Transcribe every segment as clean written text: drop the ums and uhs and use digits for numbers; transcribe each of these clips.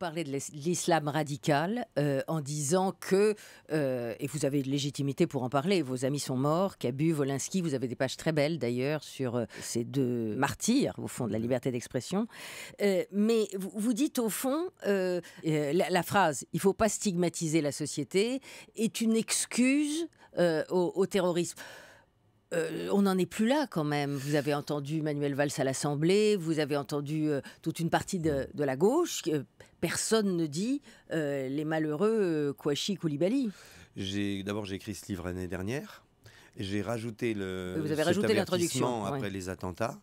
parlez de l'islam radical en disant que, et vous avez de légitimité pour en parler, vos amis sont morts, Cabu, Wolinski, vous avez des pages très belles d'ailleurs sur ces deux martyrs, au fond, de la liberté d'expression. Mais vous dites au fond, la phrase « il ne faut pas stigmatiser la société » est une excuse au terrorisme. On n'en est plus là quand même. Vous avez entendu Manuel Valls à l'Assemblée, vous avez entendu toute une partie de la gauche. Personne ne dit les malheureux Kouachi, Koulibaly. D'abord, j'ai écrit ce livre l'année dernière. J'ai rajouté vous avez rajouté l'introduction après les attentats.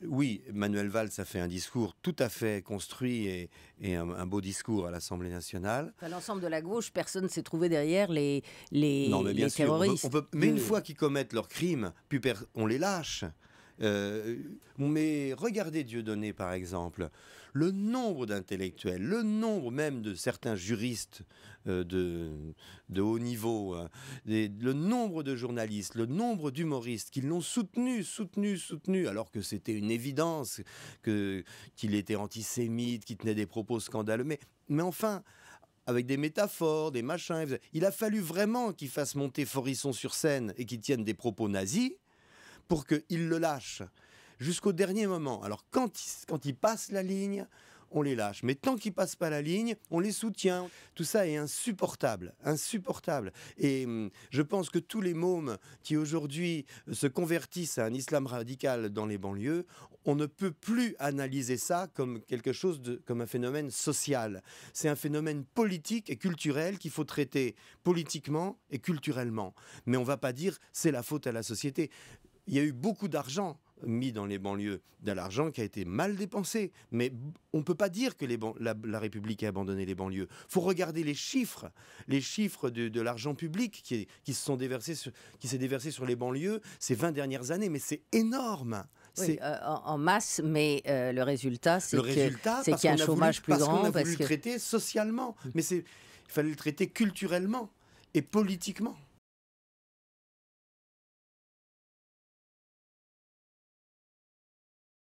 Oui, Manuel Valls a fait un discours tout à fait construit et un beau discours à l'Assemblée nationale. Enfin, l'ensemble de la gauche, personne ne s'est trouvé derrière les terroristes. Sûr, mais une fois qu'ils commettent leurs crimes, on les lâche. Mais regardez Dieudonné par exemple, le nombre d'intellectuels, le nombre même de certains juristes de haut niveau, le nombre de journalistes, le nombre d'humoristes qui l'ont soutenu, alors que c'était une évidence qu'il était antisémite, qu'il tenait des propos scandaleux. Mais enfin, avec des métaphores, des machins, il a fallu vraiment qu'il fasse monter Forisson sur scène et qu'il tienne des propos nazis pour qu'il le lâche jusqu'au dernier moment. Alors quand ils passent la ligne, on les lâche. Mais tant qu'ils ne passent pas la ligne, on les soutient. Tout ça est insupportable. Et je pense que tous les mômes qui aujourd'hui se convertissent à un islam radical dans les banlieues, on ne peut plus analyser ça comme quelque chose comme un phénomène social. C'est un phénomène politique et culturel qu'il faut traiter politiquement et culturellement. Mais on ne va pas dire c'est la faute à la société. Il y a eu beaucoup d'argent mis dans les banlieues, de l'argent qui a été mal dépensé. Mais on ne peut pas dire que la République a abandonné les banlieues. Il faut regarder les chiffres de l'argent public qui s'est déversé sur les banlieues ces 20 dernières années. Mais c'est énorme. Oui, en masse, mais le résultat, c'est qu'il y a un chômage plus grand. Parce qu'on a voulu le traiter socialement. Mais il fallait le traiter culturellement et politiquement.